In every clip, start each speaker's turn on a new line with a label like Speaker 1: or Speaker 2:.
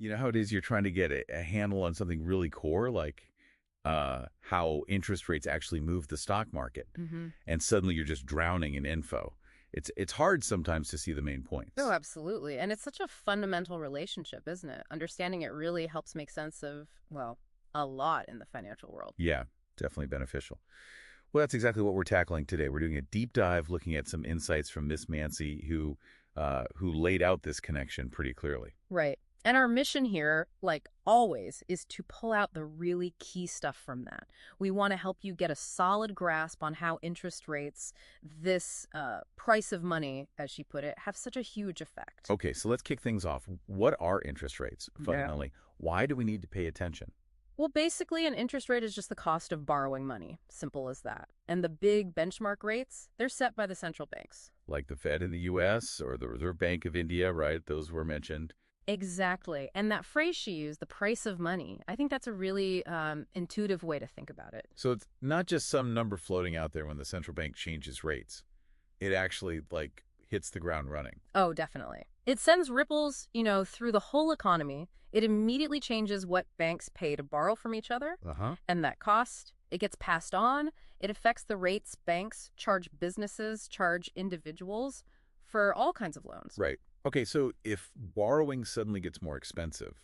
Speaker 1: You know how it is you're trying to get a handle on something really core, like how interest rates actually move the stock market,
Speaker 2: Hmm.
Speaker 1: and suddenly you're just drowning in info. It's hard sometimes to see the main
Speaker 2: Oh,
Speaker 1: points.
Speaker 2: absolutely. And it's such a fundamental relationship, isn't it? Understanding it really helps make sense of, well, a lot in the financial world.
Speaker 1: Yeah, definitely beneficial. Well, that's exactly what we're tackling today. We're doing a deep dive looking at some insights from Miss Mancy, who laid out this connection pretty clearly.
Speaker 2: Right. And our mission here, like always, is to pull out the really key stuff from that. We want to help you get a solid grasp on how interest rates, this price of money, as she put it, have such a huge effect.
Speaker 1: Okay, so let's kick things off. What are interest rates,
Speaker 2: Yeah.
Speaker 1: fundamentally? Why do we need to pay attention?
Speaker 2: Well, basically, an interest rate is just the cost of borrowing money. Simple as that. And the big benchmark rates, they're set by the central banks.
Speaker 1: Like the Fed in the U.S. or the Reserve Bank of India, right? Those were mentioned.
Speaker 2: Exactly. And that phrase she used, the price of money, I think that's a really intuitive way to think about it.
Speaker 1: So it's not just some number floating out there when the central bank changes rates. It actually, like, hits the ground running.
Speaker 2: Oh, definitely. It sends ripples, through the whole economy. It immediately changes what banks pay to borrow from each other,
Speaker 1: Uh-huh.
Speaker 2: and that cost, it gets passed on. It affects the rates banks charge businesses, charge individuals for all kinds of loans.
Speaker 1: Right. Okay, so if borrowing suddenly gets more expensive,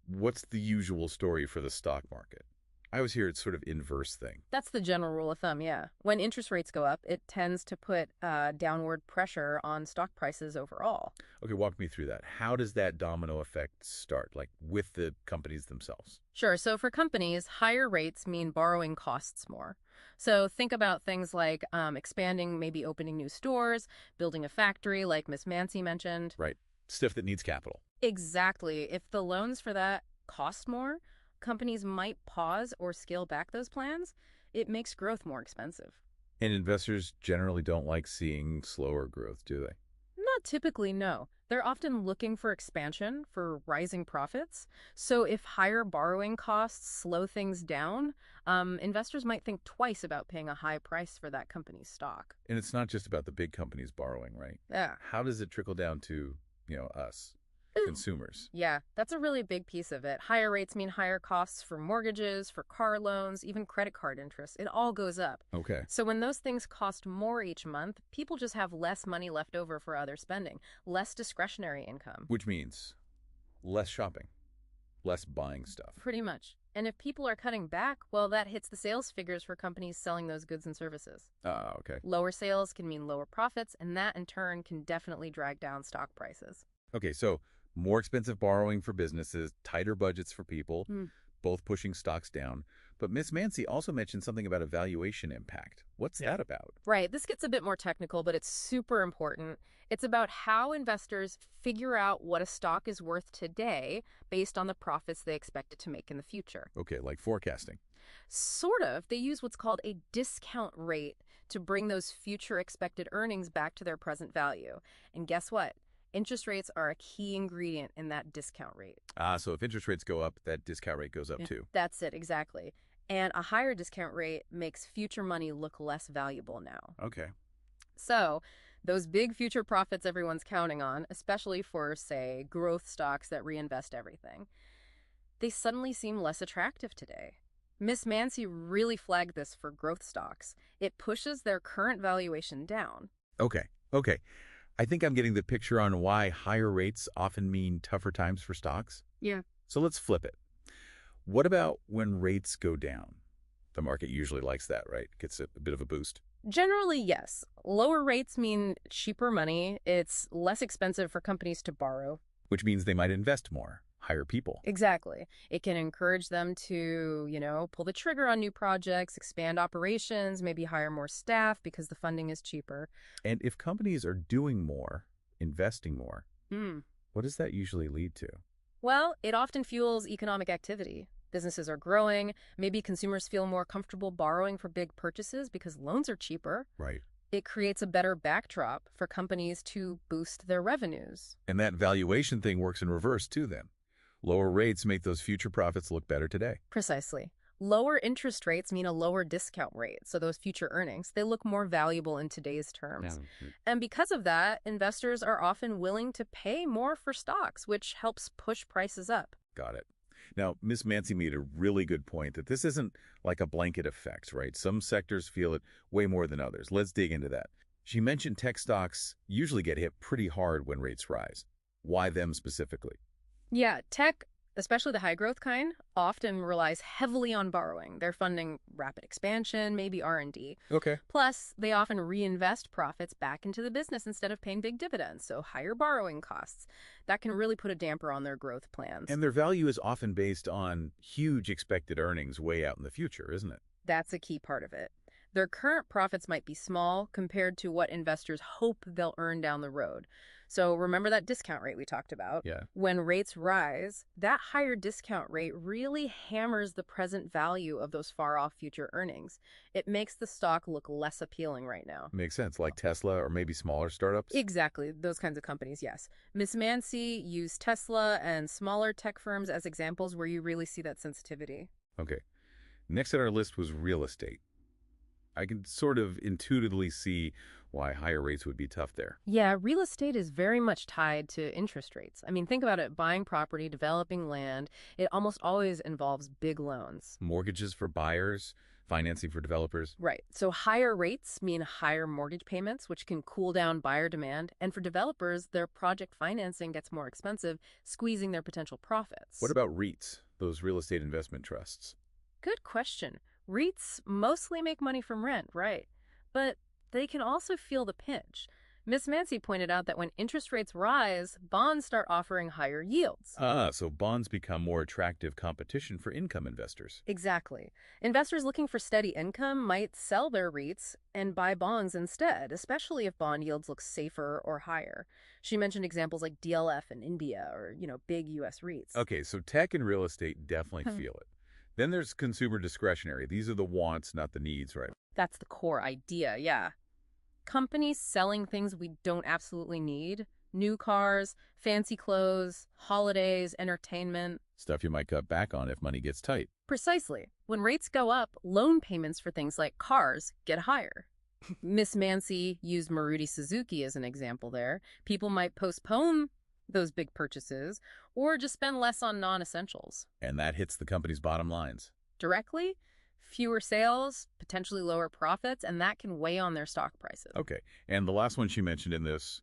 Speaker 1: what's the usual story for the stock market? I always hear it's sort of inverse thing.
Speaker 2: That's the general rule of thumb, yeah. When interest rates go up, it tends to put downward pressure on stock prices overall.
Speaker 1: Okay, walk me through that. How does that domino effect start, like with the companies themselves?
Speaker 2: Sure, so for companies, higher rates mean borrowing costs more. So think about things like expanding, maybe opening new stores, building a factory, like Miss Mancy mentioned.
Speaker 1: Right. Stuff that needs capital.
Speaker 2: Exactly. If the loans for that cost more, companies might pause or scale back those plans. It makes growth more expensive.
Speaker 1: And investors generally don't like seeing slower growth, do they?
Speaker 2: Not typically, no. They're often looking for expansion, for rising profits. So if higher borrowing costs slow things down, investors might think twice about paying a high price for that company's stock.
Speaker 1: And it's not just about the big companies borrowing, right?
Speaker 2: Yeah.
Speaker 1: How does it trickle down to, us, consumers?
Speaker 2: Yeah, that's a really big piece of it. Higher rates mean higher costs for mortgages, for car loans, even credit card interest. It all goes up.
Speaker 1: Okay.
Speaker 2: So when those things cost more each month, people just have less money left over for other spending, less discretionary income.
Speaker 1: Which means less shopping, less buying stuff.
Speaker 2: Pretty much. And if people are cutting back, well, that hits the sales figures for companies selling those goods and services.
Speaker 1: Ah, okay.
Speaker 2: Lower sales can mean lower profits, and that in turn can definitely drag down stock prices.
Speaker 1: Okay, so more expensive borrowing for businesses, tighter budgets for people,
Speaker 2: Hmm.
Speaker 1: both pushing stocks down. But Miss Mancy also mentioned something about a valuation impact. What's that about?
Speaker 2: Right, this gets a bit more technical, but it's super important. It's about how investors figure out what a stock is worth today based on the profits they expect it to make in the future.
Speaker 1: Okay, like forecasting.
Speaker 2: Sort of. They use what's called a discount rate to bring those future expected earnings back to their present value. And guess what? Interest rates are a key ingredient in that discount rate.
Speaker 1: Ah, so if interest rates go up, that discount rate goes up
Speaker 2: Yeah.
Speaker 1: too.
Speaker 2: That's it, exactly. And a higher discount rate makes future money look less valuable now.
Speaker 1: Okay.
Speaker 2: So, those big future profits everyone's counting on, especially for, say, growth stocks that reinvest everything, they suddenly seem less attractive today. Miss Mancy really flagged this for growth stocks. It pushes their current valuation down.
Speaker 1: Okay. Okay. I think I'm getting the picture on why higher rates often mean tougher times for stocks.
Speaker 2: Yeah.
Speaker 1: So let's flip it. What about when rates go down? The market usually likes that, right? Gets a bit of a boost.
Speaker 2: Generally, yes. Lower rates mean cheaper money. It's less expensive for companies to borrow.
Speaker 1: Which means they might invest more, hire people.
Speaker 2: Exactly. It can encourage them to, pull the trigger on new projects, expand operations, maybe hire more staff because the funding is cheaper.
Speaker 1: And if companies are doing more, investing more,
Speaker 2: Hmm.
Speaker 1: what does that usually lead to?
Speaker 2: Well, it often fuels economic activity. Businesses are growing. Maybe consumers feel more comfortable borrowing for big purchases because loans are cheaper.
Speaker 1: Right.
Speaker 2: It creates a better backdrop for companies to boost their revenues.
Speaker 1: And that valuation thing works in reverse too then. Lower rates make those future profits look better today.
Speaker 2: Precisely. Lower interest rates mean a lower discount rate, so those future earnings, they look more valuable in today's
Speaker 1: Yeah.
Speaker 2: terms. And because of that, investors are often willing to pay more for stocks, which helps push prices up.
Speaker 1: Got it. Now, Miss Mancy made a really good point that this isn't like a blanket effect, right? Some sectors feel it way more than others. Let's dig into that. She mentioned tech stocks usually get hit pretty hard when rates rise. Why them specifically?
Speaker 2: Yeah, tech, especially the high growth kind, often relies heavily on borrowing. They're funding rapid expansion, maybe R&D.
Speaker 1: Okay.
Speaker 2: Plus, they often reinvest profits back into the business instead of paying big dividends, so higher borrowing costs. That can really put a damper on their growth plans.
Speaker 1: And their value is often based on huge expected earnings way out in the future, isn't it?
Speaker 2: That's a key part of it. Their current profits might be small compared to what investors hope they'll earn down the road. So remember that discount rate we talked about?
Speaker 1: Yeah.
Speaker 2: When rates rise, that higher discount rate really hammers the present value of those far-off future earnings. It makes the stock look less appealing right now.
Speaker 1: Makes sense, like Tesla or maybe smaller startups?
Speaker 2: Exactly, those kinds of companies, yes. Miss Mancy used Tesla and smaller tech firms as examples where you really see that sensitivity.
Speaker 1: Okay. Next on our list was real estate. I can sort of intuitively see why higher rates would be tough there.
Speaker 2: Yeah, real estate is very much tied to interest rates. I mean, think about it, buying property, developing land, it almost always involves big loans.
Speaker 1: Mortgages for buyers, financing for developers.
Speaker 2: Right. So higher rates mean higher mortgage payments, which can cool down buyer demand. And for developers, their project financing gets more expensive, squeezing their potential profits.
Speaker 1: What about REITs, those real estate investment trusts?
Speaker 2: Good question. REITs mostly make money from rent, right? But they can also feel the pinch. Miss Mancy pointed out that when interest rates rise, bonds start offering higher yields.
Speaker 1: So bonds become more attractive competition for income investors.
Speaker 2: Exactly. Investors looking for steady income might sell their REITs and buy bonds instead, especially if bond yields look safer or higher. She mentioned examples like DLF in India or, big U.S. REITs.
Speaker 1: Okay, so tech and real estate definitely feel it. Then there's consumer discretionary. These are the wants, not the needs, right?
Speaker 2: That's the core idea, yeah. Companies selling things we don't absolutely need. New cars, fancy clothes, holidays, entertainment.
Speaker 1: Stuff you might cut back on if money gets tight.
Speaker 2: Precisely. When rates go up, loan payments for things like cars get higher. Miss Mancy used Maruti Suzuki as an example there. People might postpone those big purchases or just spend less on non-essentials.
Speaker 1: And that hits the company's bottom lines.
Speaker 2: Directly, fewer sales, potentially lower profits, and that can weigh on their stock prices.
Speaker 1: Okay, and the last one she mentioned in this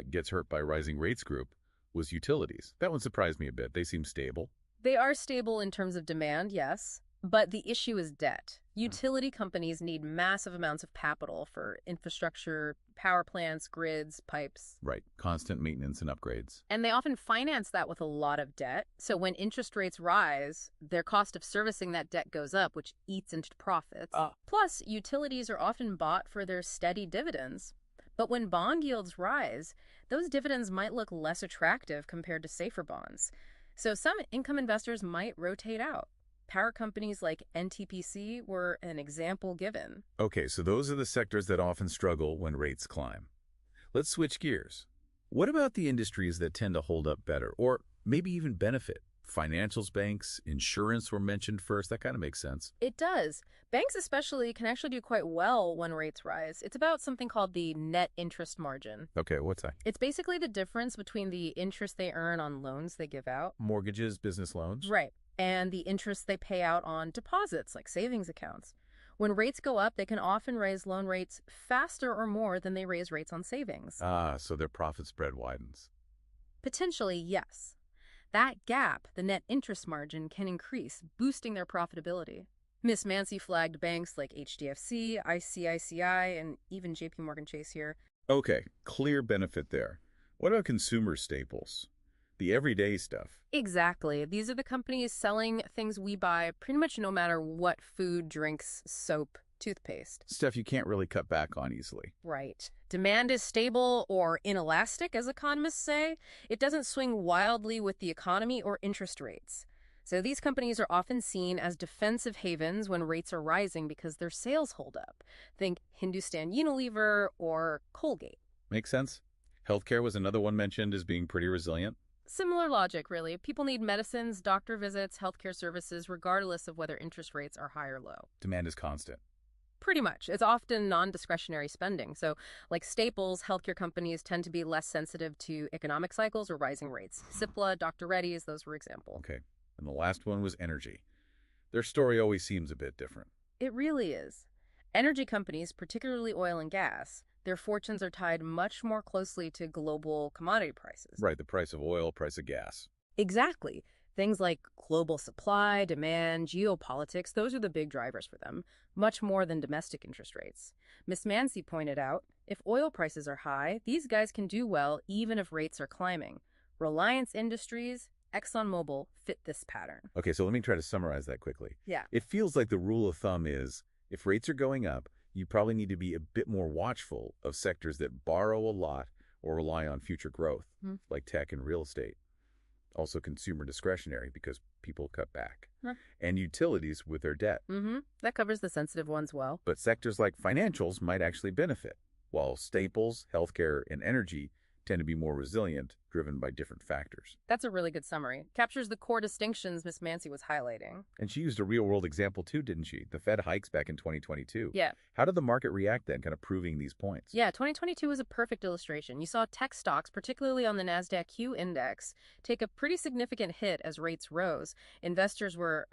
Speaker 1: gets hurt by rising rates group was utilities. That one surprised me a bit. They seem stable.
Speaker 2: They are stable in terms of demand, yes, but the issue is debt. Utility companies need massive amounts of capital for infrastructure, power plants, grids, pipes.
Speaker 1: Right, constant maintenance and upgrades.
Speaker 2: And they often finance that with a lot of debt. So when interest rates rise, their cost of servicing that debt goes up, which eats into profits. Plus, utilities are often bought for their steady dividends. But when bond yields rise, those dividends might look less attractive compared to safer bonds. So some income investors might rotate out. Power companies like NTPC were an example given.
Speaker 1: Okay, so those are the sectors that often struggle when rates climb. Let's switch gears. What about the industries that tend to hold up better, or maybe even benefit? Financials, banks, insurance were mentioned first. That kind of makes sense.
Speaker 2: It does. Banks especially can actually do quite well when rates rise. It's about something called the net interest margin.
Speaker 1: Okay, what's that?
Speaker 2: It's basically the difference between the interest they earn on loans they give out.
Speaker 1: Mortgages, business loans?
Speaker 2: Right. And the interest they pay out on deposits, like savings accounts. When rates go up, they can often raise loan rates faster or more than they raise rates on savings.
Speaker 1: So their profit spread widens.
Speaker 2: Potentially, yes. That gap, the net interest margin, can increase, boosting their profitability. Miss Mancy flagged banks like HDFC, ICICI, and even JP Morgan Chase here.
Speaker 1: Okay, clear benefit there. What about consumer staples? The everyday stuff.
Speaker 2: Exactly. These are the companies selling things we buy pretty much no matter what: food, drinks, soap, toothpaste.
Speaker 1: Stuff you can't really cut back on easily.
Speaker 2: Right. Demand is stable or inelastic, as economists say. It doesn't swing wildly with the economy or interest rates. So these companies are often seen as defensive havens when rates are rising because their sales hold up. Think Hindustan Unilever or Colgate.
Speaker 1: Makes sense. Healthcare was another one mentioned as being pretty resilient.
Speaker 2: Similar logic, really. People need medicines, doctor visits, healthcare services, regardless of whether interest rates are high or low.
Speaker 1: Demand is constant.
Speaker 2: Pretty much. It's often non-discretionary spending. So, like staples, healthcare companies tend to be less sensitive to economic cycles or rising rates. Cipla, Dr. Reddy's, those were examples.
Speaker 1: Okay. And the last one was energy. Their story always seems a bit different.
Speaker 2: It really is. Energy companies, particularly oil and gas, their fortunes are tied much more closely to global commodity prices.
Speaker 1: Right, the price of oil, price of gas.
Speaker 2: Exactly. Things like global supply, demand, geopolitics, those are the big drivers for them, much more than domestic interest rates. Miss Mancy pointed out, if oil prices are high, these guys can do well even if rates are climbing. Reliance Industries, ExxonMobil fit this pattern.
Speaker 1: Okay, so let me try to summarize that quickly.
Speaker 2: Yeah.
Speaker 1: It feels like the rule of thumb is if rates are going up, you probably need to be a bit more watchful of sectors that borrow a lot or rely on future growth, like tech and real estate. Also consumer discretionary because people cut back.
Speaker 2: Huh.
Speaker 1: And utilities with their debt.
Speaker 2: That covers the sensitive ones well.
Speaker 1: But sectors like financials might actually benefit, while staples, healthcare, and energy tend to be more resilient, driven by different factors.
Speaker 2: That's a really good summary. Captures the core distinctions Miss Mancy was highlighting.
Speaker 1: And she used a real-world example too, didn't she? The Fed hikes back in 2022.
Speaker 2: Yeah.
Speaker 1: How did the market react then, kind of proving these points?
Speaker 2: Yeah, 2022 is a perfect illustration. You saw tech stocks, particularly on the NASDAQ Q index, take a pretty significant hit as rates rose. Investors were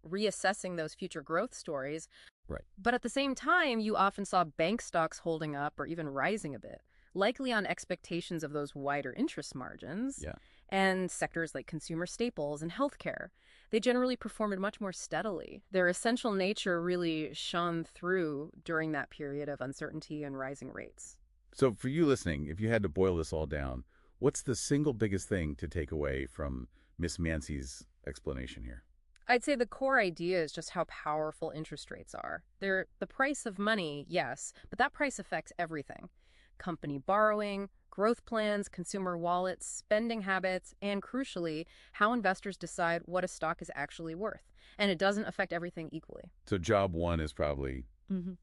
Speaker 2: reassessing those future growth stories.
Speaker 1: Right.
Speaker 2: But at the same time, you often saw bank stocks holding up or even rising a bit, likely on expectations of those wider interest margins.
Speaker 1: Yeah.
Speaker 2: And sectors like consumer staples and healthcare, they generally performed much more steadily. Their essential nature really shone through during that period of uncertainty and rising rates.
Speaker 1: So for you listening, if you had to boil this all down, what's the single biggest thing to take away from Miss Mancy's explanation here?
Speaker 2: I'd say the core idea is just how powerful interest rates are. They're the price of money, yes, but that price affects everything. Company borrowing, growth plans, consumer wallets, spending habits, and crucially, how investors decide what a stock is actually worth. And it doesn't affect everything equally.
Speaker 1: So job one is probably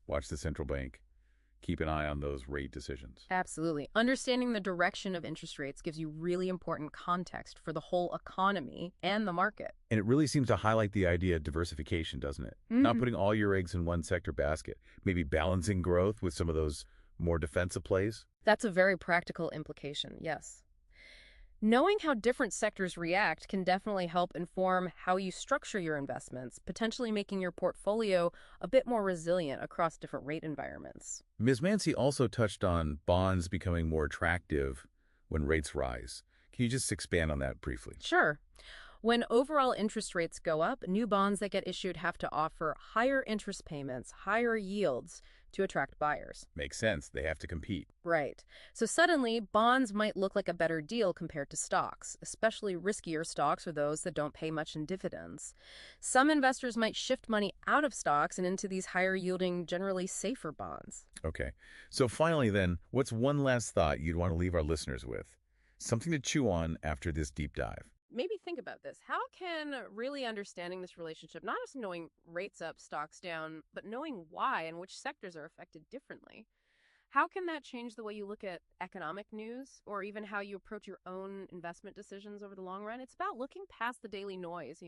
Speaker 1: watch the central bank, keep an eye on those rate decisions.
Speaker 2: Absolutely. Understanding the direction of interest rates gives you really important context for the whole economy and the market.
Speaker 1: And it really seems to highlight the idea of diversification, doesn't it? Not putting all your eggs in one sector basket, maybe balancing growth with some of those more defensive plays.
Speaker 2: That's a very practical implication, yes. Knowing how different sectors react can definitely help inform how you structure your investments, potentially making your portfolio a bit more resilient across different rate environments.
Speaker 1: Ms. Mancy also touched on bonds becoming more attractive when rates rise. Can you just expand on that briefly?
Speaker 2: Sure. When overall interest rates go up, new bonds that get issued have to offer higher interest payments, higher yields to attract buyers.
Speaker 1: Makes sense. They have to compete.
Speaker 2: Right. So suddenly, bonds might look like a better deal compared to stocks, especially riskier stocks or those that don't pay much in dividends. Some investors might shift money out of stocks and into these higher-yielding, generally safer bonds.
Speaker 1: Okay. So finally then, what's one last thought you'd want to leave our listeners with? Something to chew on after this deep dive.
Speaker 2: Maybe think about this. How can really understanding this relationship, not just knowing rates up, stocks down, but knowing why and which sectors are affected differently, how can that change the way you look at economic news or even how you approach your own investment decisions over the long run? It's about looking past the daily noise,